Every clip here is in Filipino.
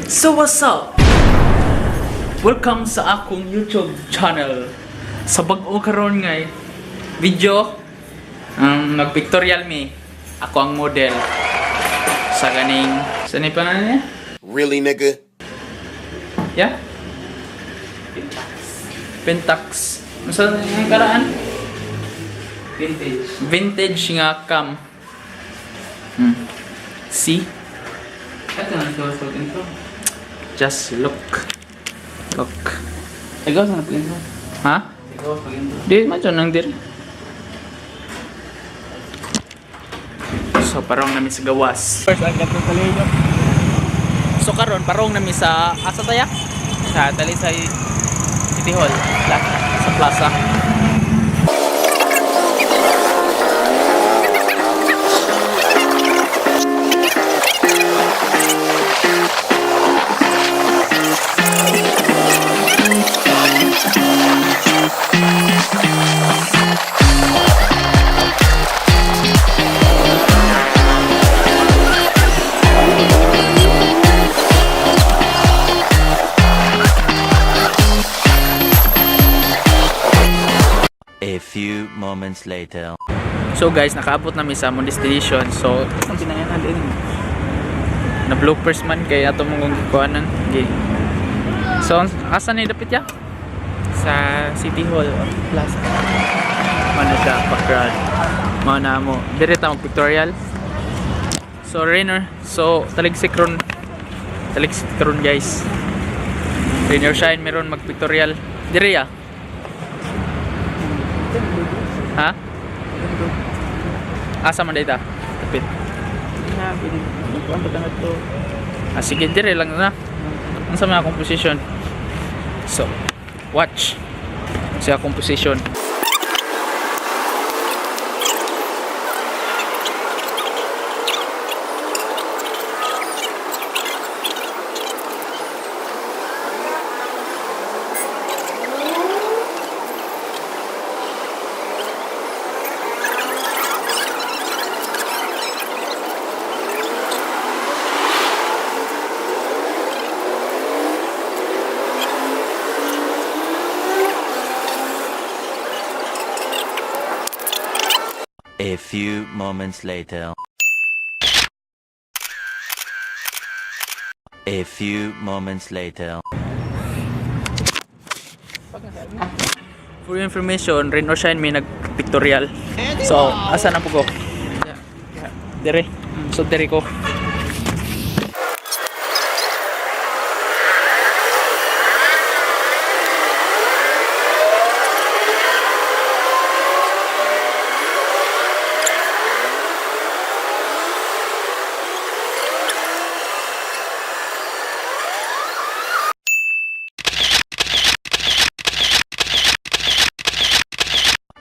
So what's up? Welcome sa akong YouTube channel. Sa bag-o karon nga video mag-pictorial me. Ako ang model sa ganing sanay pa na niya? Really, nigga? Yeah? Pentax. Masa yung karaan? Vintage nga cam. See? Ito na ito intro. Just look. Look. Ikaw sa intro? Ha? Ikaw sa intro. Di, macho nang dir. So, parong namin sa gawas. First, ang gato sa liyo. So, karon parong namin sa asa taya? Sa Talisay City Hall. Sa plaza. A few moments later. So guys, nakaabot namin sa among destination. So, ang pinayan natin. Na bloopers man kay ato mong kuanan. Okay. So, asa ni dapit ya? Sa City Hall Plaza. Ano siya, background. Mana mo. Dire ta pictorial. So, Rainer. So, taligsik ron guys. Rainer Shine meron mag-pictorial. Dire ya? Ha? Asa man dayta? Tapit. Sige, dire lang na. Ang sa mga composition. So, watch. Sa composition. A few moments later. A few moments later. For your information, Rain or Shine may nag-pictorial. So, asa na po ko? Dire. So, dire ko.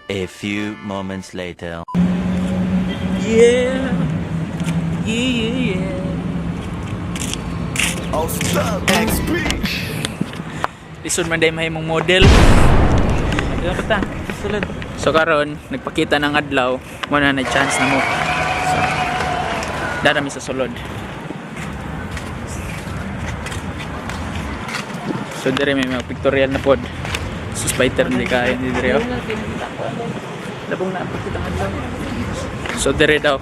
A few moments later. Yeah. Yeah. Oh, stop, XP! Lisod man day mahimong model. Dapat ta. Sulod. So karon nagpakita ng adlaw, mo na chance na mo. So, darami sa sulod. So dire may mga pictorial na pod. So spider hindi kaya hindi dire. Labong na pagkita ng adlaw. So dire daw.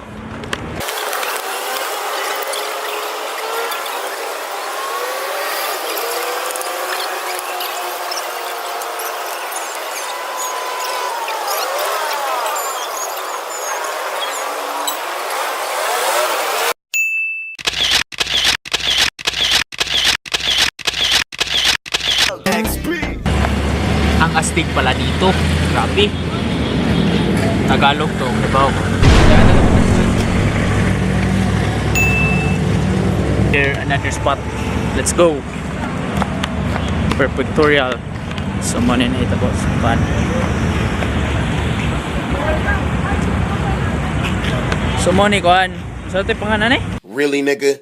Ang astig pala dito. Grabe. Tagalog to. Diba? Here, another spot. Let's go. Pictorial. So, money na ito po. Fun. So, money ko an. So, ito yung pangalan eh? Really, nigga?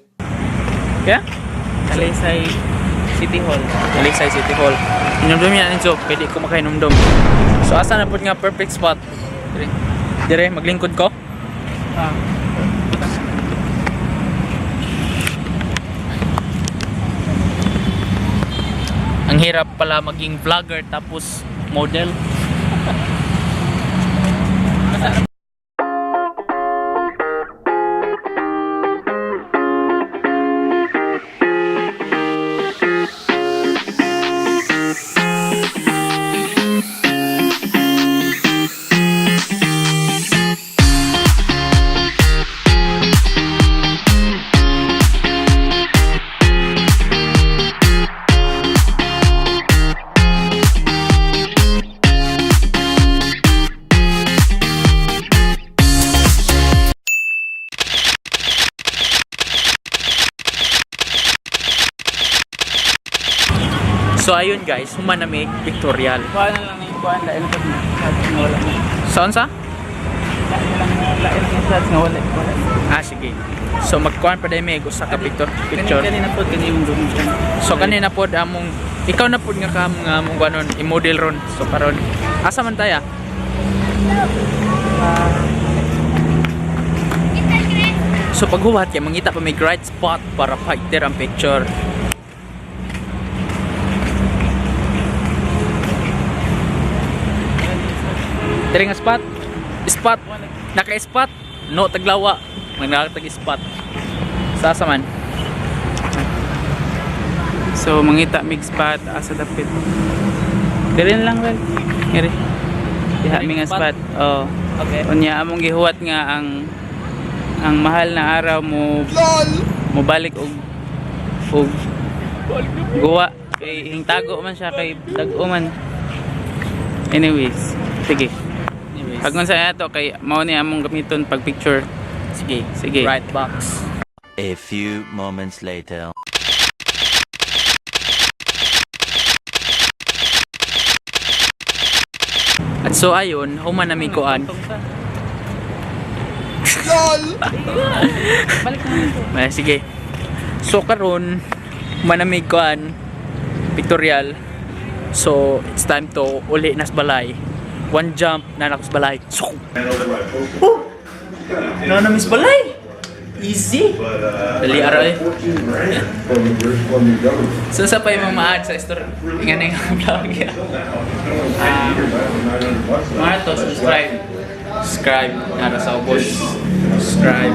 Kaya? Talisay City Hall. Talisay City Hall. Inumdum yan so pwede ko makainumdum. So asa na po nga perfect spot? Dire, maglingkod ko? Ang hirap pala maging vlogger tapos model. So ayun guys, human na may pictorial. Kuha na lang yung kuha. Lain pa na. Wala na. Saan sa? Lain yung shots nga wala. Ah, sige. So magkuhan pa dahil may usa ka picture. Kanina po, kanina yung room dyan. So kanina po among ikaw na po nga among ganon i-model ron. So karon asa man taya? So paghuwat kay mangita pa may right spot para fighter ang picture. Diri nga spot. Spot. Naka-spot. No taglawa. Nagtag-spot. Sasa man. So, mangita mig spot asa dapit. Dirin lang well. Ngiri. Diha mi nga spot. Oh. Okay. Unya among gihuwat nga ang mahal na araw mo balik og guwa kay hingtago man siya kay dag-o man. Anyways, sige. Pag sa ato kay mao ni among gamiton pag picture. Sige, sige. Right box. A few moments later. At so ayun, human na may kuan. Sige. So karon manamig kuan pictorial. So it's time to uli nas balay. One jump na nakos balay. So. No na miss balay. Easy. Dali aray. So sa pa yung ma-add sa story. Ingani nga vlog ya. Mga to subscribe. Subscribe. Nara sa ubos. Subscribe.